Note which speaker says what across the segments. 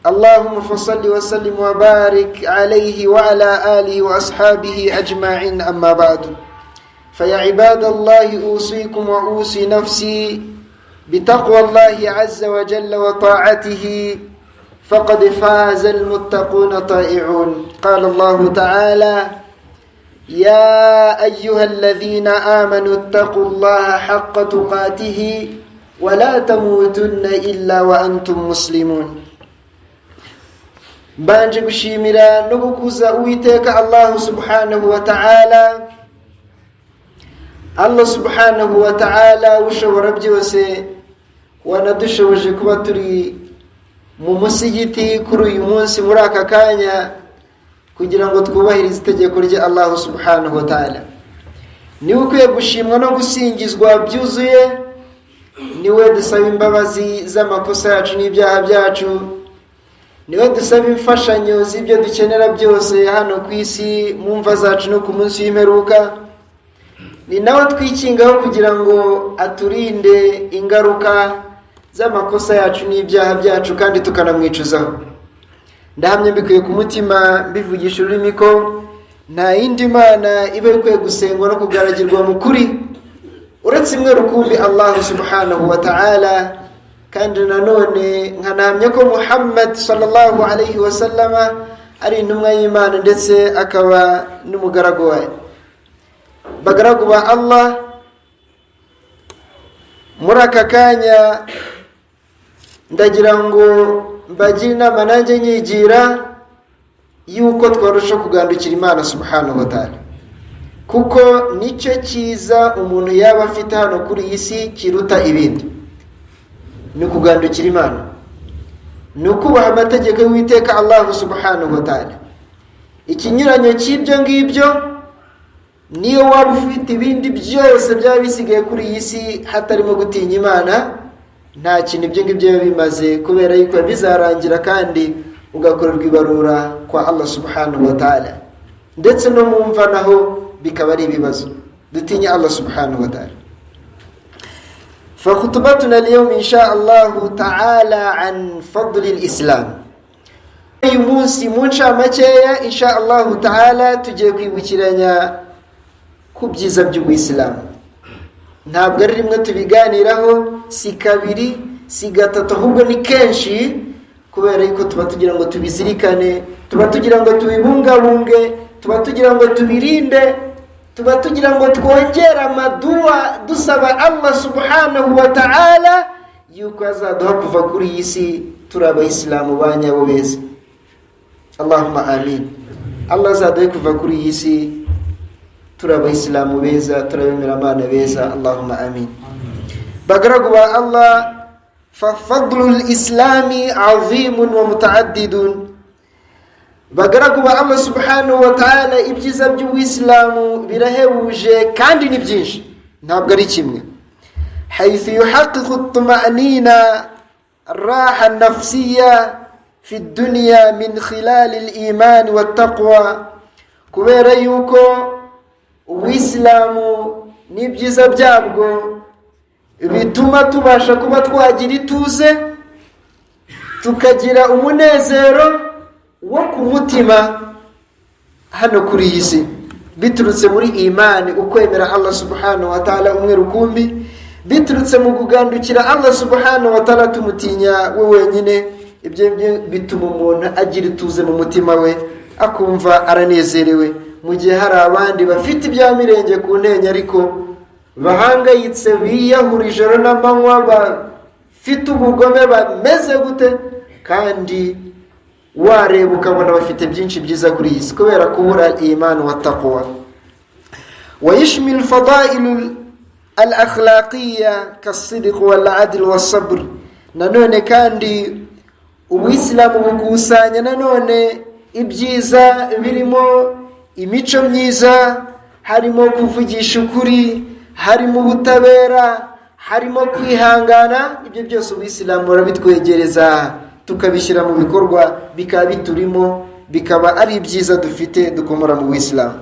Speaker 1: اللهم فصل وسلم وبارك عليه وعلى آله وأصحابه أجمعين. أما بعد، فيا عباد الله أوصيكم وأوصي نفسي بتقوى الله عز وجل وطاعته، فقد فاز المتقون طائعون. قال الله تعالى: يا أيها الذين آمنوا اتقوا الله حق تقاته ولا تموتن إلا وأنتم مسلمون. Banje gushimira no gukuza Uwiteka Allah subhanahu wa ta'ala. Allah subhanahu wa ta'ala ushobora byose wanadushoboje kuba turi mu musigiti kuri uyu munsi muri aka kanya kugira ngo twubahirize itegeko rye Allah subhanahu wa ta'ala. Niwe ukwiye gushimwa no gusingizwa byuzuye, niwe dusaba imbabazi z'amakosa yacu n'ibyaha byacu, niwe dusaba imfashanyo z'ibyo dukenera byose hano ku isi mu mva zacu no ku munsi w'imperuka. Ni nawe twikingaho kugira ngo aturinde ingaruka z'amakosa yacu n'ibyaha byacu kandi tukanamwicuzaho. Ndahamye mbikuye ku mutima mbivugisha ururimi ko nta yindi mana iba ikwiye gusengwa no kugaragirwa mu kuri uretse imwe rukumbi, Allah subhanahu wa ta'ala. Kandi nanone nkanahamya ko Muhammad sallallahu alayhi wa sallama ari intumwa y'Imana ndetse akaba n'umugaragu wayo. Bagaragu ba Allah, muri aka kanya ndagira ngo mbagire inama nanjye nyigira yuko twarusha kugandukira Imana subhanahu wa ta'ala, kuko nicyo cyiza umuntu yaba afite hano kuri iyi si kiruta ibindi. Ni kugandukira Imana, ni ukubaha amategeko y'Uwiteka Allah subhanahu wa ta'ala. Ikinyuranyo cy'ibyo ngibyo, niyo waba ufite ibindi byose byaba bisigaye kuri iyi si hatarimo gutinya Imana, nta kintu ibyo ngibyo biba bimaze, kubera yuko bizarangira kandi ugakorerwa ibarura kwa Allah subhanahu wa ta'ala. Ndetse no mu mva naho bikaba ari ibibazo. Dutinya Allah subhanahu wa ta'ala. فخطبتنا اليوم إن شاء الله تعالى عن فضل الإسلام. uyu munsi mu ncamakeya insha Allah ta'ala tugiye kwibukiranya ku byiza by'Ubuislamu. Ntabwo ari rimwe tubiganiraho, si kabiri, si gatatu, ahubwo ni kenshi, kubera yuko tuba tugira ngo tubizirikane, tuba tugira ngo tubibungabunge, tuba tugira ngo tubirinde, tuba tugira ngo twongere amaduwa dusaba Allah subhanahu wa ta'ala yuko azaduha kuva kuri iyi si turi abayisilamu ba nyabo beza. Allahumma amin. Allah azaduhe kuva kuri iyi si turi abayisilamu beza, turabemera Imana beza. Allahumma amin. Bagaragu ba Allah, fa fadlul islami azimun wa mutaaddidun. Bagaragu ba Allah subhanahu wa ta'ala, ibyiza by'Ubuislamu birahebuje kandi ni byinshi, ntabwo ari kimwe. Haythu yuhaqqiqu at-tuma'nina ar-raha an-nafsiyya fi ad-dunya min khilal al-iman wat-taqwa. Kubera yuko Ubuislamu n'ibyiza byabwo bituma tubasha kuba twagira ituze, tukagira umunezero wo ku mutima hano kuri iyi si, biturutse muri imani, ukwemera Allah subhanahu wa ta'ala umwe rukumbi, biturutse mu kugandukira Allah subhanahu wa ta'ala tumutinya we wenyine. Ibyo bituma umuntu agira ituze mu mutima we, akumva aranezerewe, mu gihe hari abandi bafite ibyamirenge ku ntenya ariko bahangayitse, biyahura ijoro n'amanywa, bafite ubugome, bameze gute, kandi wareba ukabona bafite byinshi byiza kuri iyi si kubera kubura iman wa taqwa. ويشمل الفضائل الأخلاقية كالصدق والعدل والصبر. nanone kandi Ubuislamu bukusanya nanone ibyiza birimo imico myiza, harimo kuvugisha ukuri, harimo ubutabera, harimo kwihangana. Ibyo byose Ubuislamu burabitwegereza tukabishyira mu bikorwa, bikaba biturimo, bikaba ari ibyiza dufite dukomora mu Ubuislamu.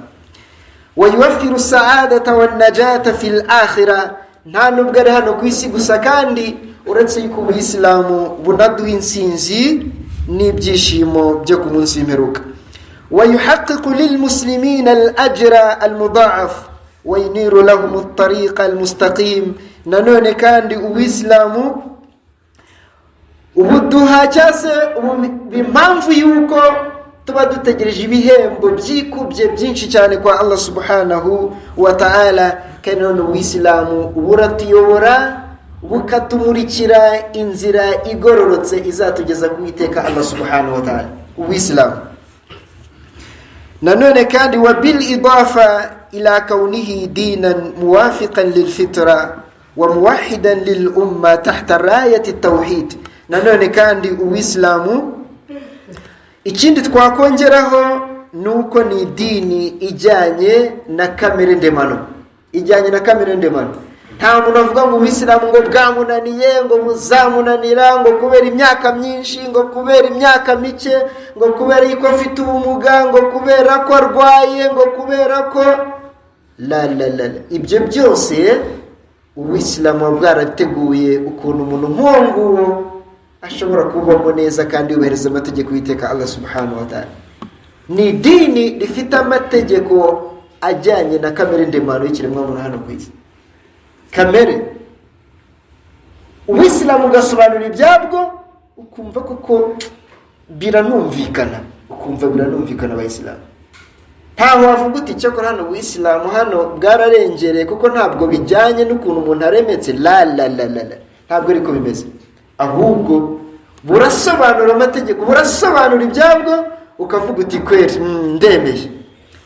Speaker 1: ويوفر السعادة والنجاة في الآخرة. nta nubwo ari hano ku isi gusa, kandi uretse yuko Ubuislamu bunaduha insinzi n'ibyishimo byo ku munsi w'imperuka. Wa yuhaqqiqu lil muslimina al ajra al mudha'af wa yuniru lahum at tariqa al mustaqim. Nanone kandi uwislamu ubuduha cyase impamvu yuko tuba dutegereje ibihembo byikubye byinshi cyane kwa Allah subhanahu wa ta'ala. Kanone uwislamu uburatuyobora bukatumurikira inzira igororotse izatugeza ku iteka Allah subhanahu wa ta'ala. Uwislamu nanone kandi wa bil idafa ila kaunihi dinan muwafiqan lil fitra wa muwahhidan lil umma tahta rayati at-tauhid. Nanone kandi uwislamu ikindi twakongeraho nuko ni dini ijyanye na kamere ndemano, ijyanye na kamere ndemano. Nta muntu avuga ngo uwislamu ngo bwamunaniye, ngo muzamunanira, ngo kubera imyaka myinshi, ngo kubera imyaka mike, ngo kubera yuko afite ubumuga, ngo kubera ko arwaye, ngo kubera ko la. Ibyo byose uwislamu bwarabiteguye ukuntu umuntu nk'uwo ashobora kubaho neza kandi yubahiriza amategeko y'iteka Allah subhanahu wa ta'ala. Ni dini rifite amategeko ajyanye na kamere ndemano y'ikiremwa muntu hano ku isi. Kamere uwislamu gasobanura ibyabwo ukumva kuko biranumvikana, ukumva biranumvikana abayisilamu. Ntaho wavuga uti cyakora hano uwislamu hano bwararengereye kuko ntabwo bijyanye n'ukuntu umuntu aremetse. La ntabwo ariko bimeze, ahubwo burasobanura amategeko, burasobanura ibyabwo ukavuga uti kweri ndemeye,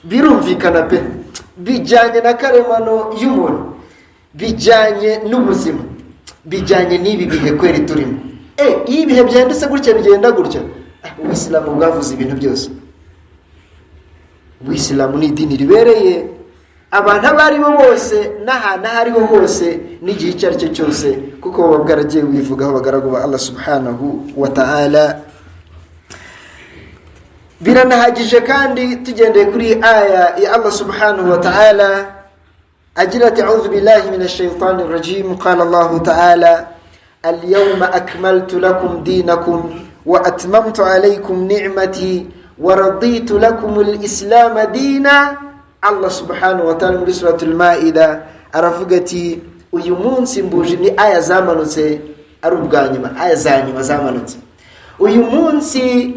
Speaker 1: birumvikana pe, bijyanye na karemano y'umuntu, bijyanye n'ubuzima, bijyanye n'ibi bihe kweri turimo. Iyo ibihe byanditse gutya bigenda gutya, uwislamu bwavuze ibintu byose. Uwislamu ni idini ribereye abantu abari bo bose n'ahantu hariho hose n'igihe icyo ari cyo cyose, kuko baba bwaragiye bivugaho bagaragu ba Allah subhanahu wa ta'ala. Biranahagije kandi tugendeye kuri aya ya Allah subhanahu wa ta'ala agira ati a'udhu billahi minash shaitanir rajim. Qala Allah ta'ala al-yawma akmaltu lakum dinakum wa atmamtu alaykum ni'mati wa raditu lakum al-islam dina. Allah subhanahu wa ta'ala muri suratul Maida aravuga ati uyu munsi mbuje, ni aya zamanutse ari ubwanyuma, aya zanyuma zamanutse. Uyu munsi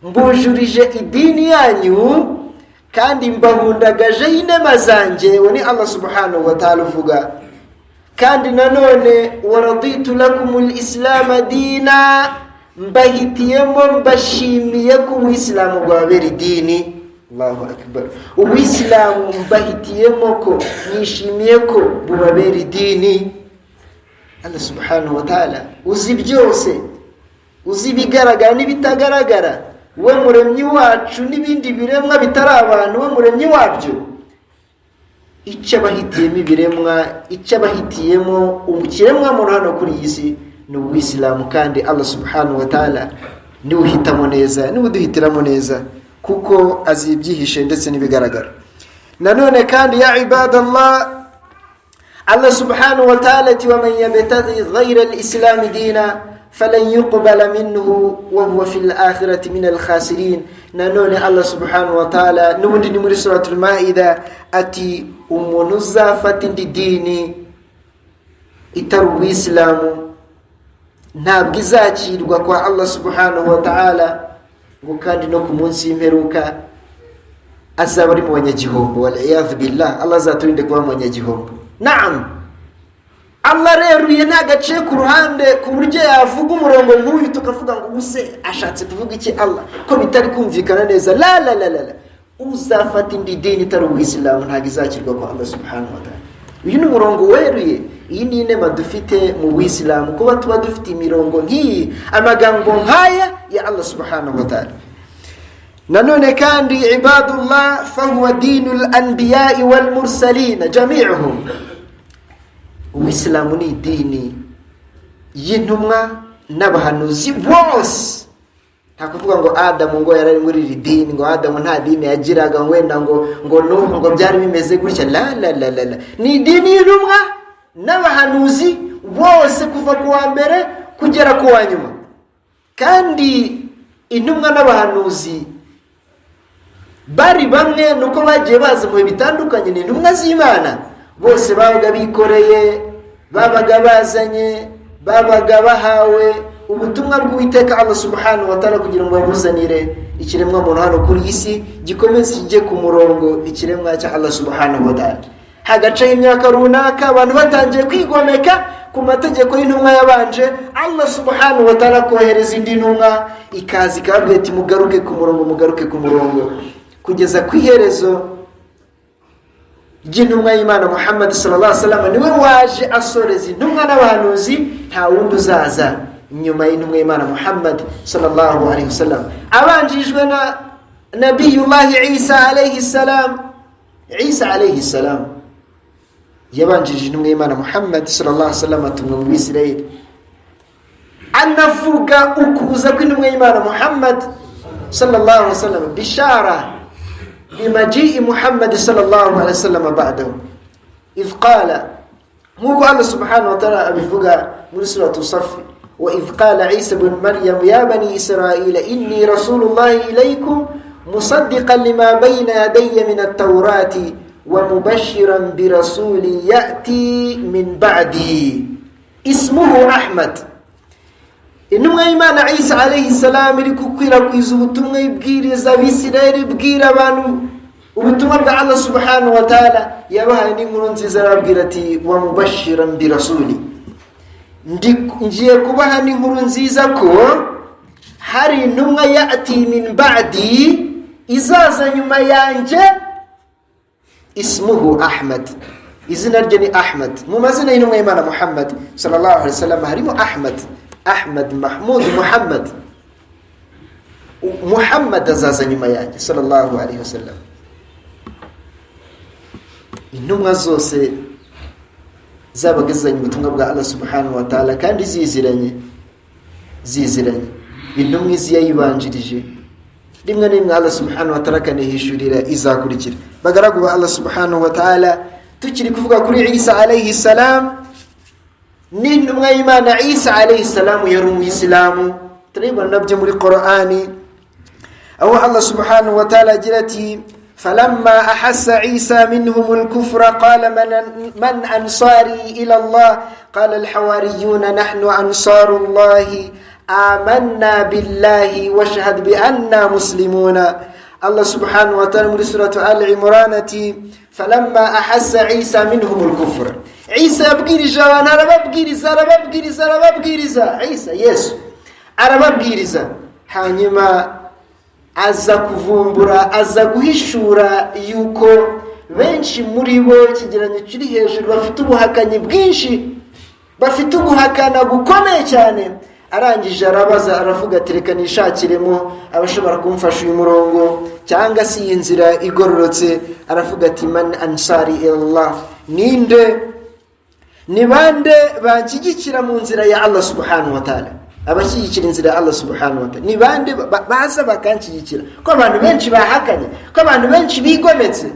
Speaker 1: mbujurije idini yanyu kandi mbahundagaje inema zanjye. Woni Allah subhanahu wa ta'ala uvuga kandi nanone waraditu lakumul islam dina, mbahitiyemo mbashimiye ko uwislamu bwabera idini. Allahu akbar. Uwislamu mbahitiyemo ko nishimiye ko bubabera idini. Allah subhanahu wa ta'ala uzi byose, uzi bigaragara n'ibitagaragara, we muremyi wacu n'ibindi biremwa bitari abantu, we muremyi wabyo. Icyo bahitiyemo ibiremwa, icyo bahitiyemo umukiremwa muntu hano kuri iyi si ni uwislamu, kandi Allah subhanahu wa ta'ala niwe uhitamo neza, niwe uduhitiramo neza kuko azibyihishe ndetse n'ibigaragara. Nanone kandi ya ibadallah, Allah subhanahu wa ta'ala ati wa man yabtaghi ghayra al-islam dina falan yuqbala minhu wa huwa fil akhirati min al-khasirin. Nanone Allah subhanahu wa ta'ala nubundi ni muri suratul Maida ati umuntu uzafata indi dini itari uwislamu ntabwo izakirwa kwa Allah subhanahu wa ta'ala, ngo kandi no ku munsi w'imperuka azaba ari mu banyagihombo. Wal iyadhu billah, Allah azaturinde kuba mu banyagihombo. Naam, Allah reruye ntagaciye ku ruhande ku buryo yavuga umurongo nk'uyu tukavuga ngo ubuse ashatse kuvuga iki Allah ko bitari kumvikana neza. La uzafata indi dini itari uwislamu ntabwo izakirwa kwa Allah subhanahu wa ta'ala. Uyu ni umurongo weruye. Iyi ni inema dufite mu Uislamu, kuba tuba dufite imirongo nk'iyi, amagambo nk'aya ya Allah subhanahu wa ta'ala. Nanone kandi ibadullah fahuwa dinul anbiya'i wal mursalin jami'uhum. Uislamu ni dini y'intumwa n'abahanuzi bose. Nta kuvuga ngo Adamu ngo yarari muri iri dini, ngo Adamu nta dini yagiraga, wenda ngo Nuhu ngo byari bimeze gutya. La ni dini y'intumwa n'abahanuzi bose kuva ku wa mbere kugera ku wa nyuma. Kandi intumwa n'abahanuzi bari bamwe nuko bagiye baza mu bitandukanye. Ni intumwa z'Imana, bose babaga bikoreye, babaga bazanye, babaga bahawe ubutumwa bw'Uwiteka Allah subhanahu wa ta'ala kugira ngo babuzanire ikiremwa muntu hano kuri isi gikomeze kijye ku murongo ikiremwa cya Allah subhanahu wa ta'ala. Hagacaho imyaka runaka abantu batangiye kwigomeka ku mategeko y'intumwa yabanje, Allah subhanahu wa ta'ala kohereza indi ntumwa ikazi ikababwira ati mugaruke ku murongo, mugaruke ku murongo, kugeza ku iherezo ry'intumwa y'Imana Muhammad sallallahu alaihi wasallam. Niwe waje asoreza intumwa n'abahanuzi, nta wundi uzaza nyuma y'intumwa y'Imana Muhammad sallallahu alaihi wasallam. Abanjijwe na Nabiyullah Isa alayhi salam. Isa alayhi salam yabanjije intumwa y'Imana Muhammad sallallahu alaihi wasallam atumwa mu Isirayeli. Anavuga ukuza kw'intumwa y'Imana Muhammad sallallahu alaihi wasallam, bishara بمجيء محمد صلى الله عليه وسلم بعده. إذ قال مو الله سبحانه وتعالى أبفقا من سورة الصف: وإذ قال عيسى بن مريم يا بني إسرائيل إني رسول الله إليكم مصدقا لما بين يدي من التوراة ومبشرا برسول يأتي من بعدي اسمه أحمد. intumwa y'Imana Isa alayhi salam iri gukwirakwiza ubutumwa ibwiriza abisirayeli, ibwira abantu ubutumwa bwa Allah subhanahu wa ta'ala. Yabahaye n'inkuru nziza, arababwira ati wa mubashiran bi rasuli, ngiye kubaha n'inkuru nziza ko hari intumwa ya'ti min ba'di, izaza nyuma yanjye, ismuhu Ahmad, izina rye ni Ahmad. Mu mazina y'intumwa y'Imana Muhammad sallallahu alaihi wasallam harimo Ahmad, Ahmad, Mahmud, Muhammad. Muhammad azaza nyuma yanjye sallallahu alaihi wasallam. Intumwa zose zabagezanye ubutumwa bwa Allah subhanahu wa ta'ala kandi ziziranye. Intumwa izi yayibanjirije rimwe n'imwe Allah subhanahu wa ta'ala kanihishurira izakurikira. Bagaragu ba Allah subhanahu wa ta'ala, tukiri kuvuga kuri Isa alayhi salam, n'intumwa y'Imana Isa alayhi salam yari umuyisilamu. Turabona nabyo muri Qur'ani aho Allah subhanahu wa ta'ala agira ati: فلما أحس عيسى منهم الكفر قال من أنصاري إلى الله قال الحواريون نحن أنصار الله آمنا بالله واشهد بأننا مسلمون. الله سبحانه وتعالى من سورة آل عمران فلما أحس عيسى منهم الكفر. عيسى يبقيرزا وانا ربابقيرزا عيسى يسو arababwiriza, hanyuma aza kuvumbura, aza guhishura yuko benshi muri bo ikigereranyo kiri hejuru bafite ubuhakanyi bwinshi, bafite uguhakana gukomeye cyane. Arangije arabaza, aravuga ati reka nishakiremo abashobora kumfasha uyu murongo cyangwa si inzira igororotse. Aravuga ati man ansari ilallah, ni bande banshyigikira mu nzira ya Allah subhanahu wa ta'ala. Abashyigikira inzira ya Allah subhanahu wa ta'ala ni bande baza bakanshyigikira? Ko abantu benshi bahakanye, ko abantu benshi bigometse.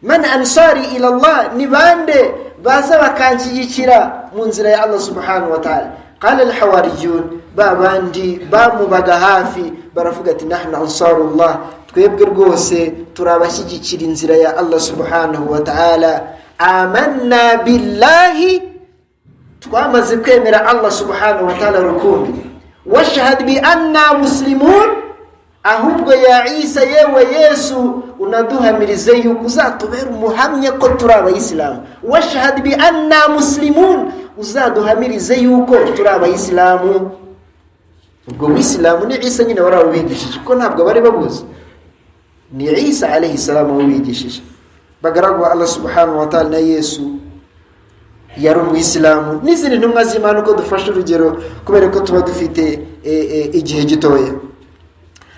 Speaker 1: Man ansari ilallah, ni bande baza bakanshyigikira mu nzira ya Allah subhanahu wa ta'ala. قال الحواريون babandi bamubaga hafi baravuga ati nahnu ansarullah, twebwe rwose turabashyigikira inzira ya Allah subhanahu wa ta'ala. Amanna billahi, twamaze kwemera Allah subhanahu wa ta'ala rukumbi. Washhad bi anna muslimun, ahubwo ya Isa yewe Yesu unaduhamirize yuko uzatubera umuhamya ko turi abayisilamu. Washhad bi anna muslimun, uzaduhamirize yuko turi abayisilamu. Ubwo wisilamu ni Isa nyine warabigishije, ko ntabwo bari babuze. Ni Isa alayhi salam wabigishije. Bagaragu Allah subhanahu wa ta'ala na Yesu yari umuyisilamu. N'izindi ntumwa z'Imana uko dufashe urugero kubera ko tuba dufite igihe gitoya.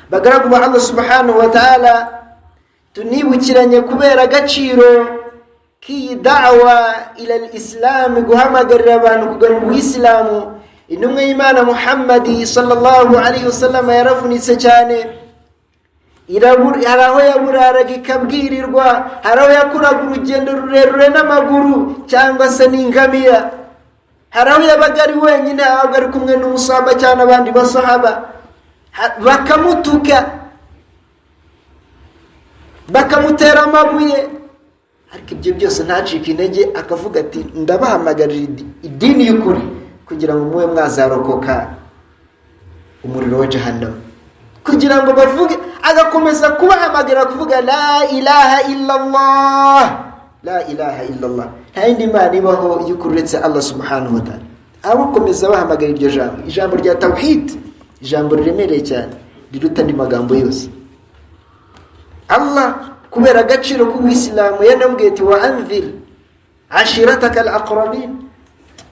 Speaker 1: Bagaragu ba Allah subhanahu wa ta'ala, tunibukiranye kubera agaciro k'iyi da'wa ila al-islam, guhamagarira abantu kugana ubuisilamu. Intumwa y'Imana Muhammad sallallahu alaihi wasallam yaravunitse cyane. Hari aho yaburaraga ikabwirirwa, hari aho yakuraga urugendo rurerure n'amaguru cyangwa se n'ingamiya, hari aho yabaga ari wenyine, ahubwo ari kumwe n'umusahaba cyangwa abandi basahaba, bakamutuka, bakamutera amabuye, ariko ibyo byose ntacike intege, akavuga ati ndabahamagarira idini y'ukuri kugira ngo muwe mwazarokoka umuriro wa jahannam, kugira ngo bavuge, agakomeza kubahamagara kuvuga la ilaha illallah, la ilaha illallah, nta yindi mana ibaho y'ukuri uretse Allah subhanahu wa ta'ala. Abakomeza bahamagara iryo jambo, ijambo rya tawhid, ijambo riremereye cyane riruta andi magambo yose. Allah kubera agaciro k'ubuyisilamu yanambwiye ati wa anzir ashirataka al-aqrabin,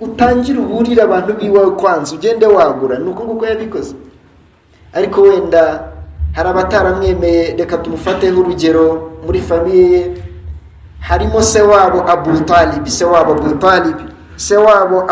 Speaker 1: utangira uburira abantu biwawe kwanza, ugende wagura. Nuko nguko yabikoze. Ariko wenda hari abataramwemeye, reka tumufateho urugero. Muri famiye harimo se wabo Abu Talib, se wabo Abu Talib